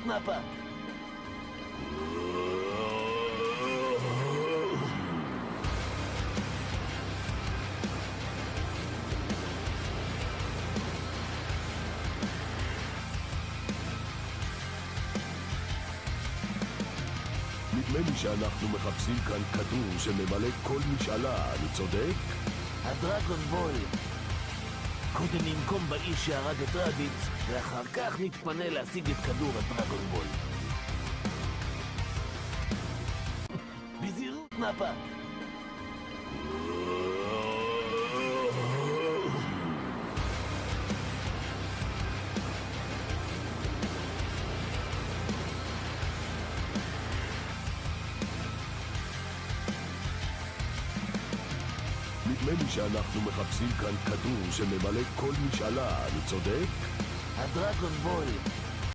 מפה. נדמה לי שאנחנו מחפשים כאן כדור שממלא כל משאלה, אני צודק? הדרגון בול. קודם ננקום באיש שהרג את רדיץ, ואחר כך נתפנה להשיג את כדור הדרגון בול. בזהירות מפה. נדמה לי שאנחנו מחפשים כאן כדור שממלא כל משאלה, אני צודק? הדרגון בול.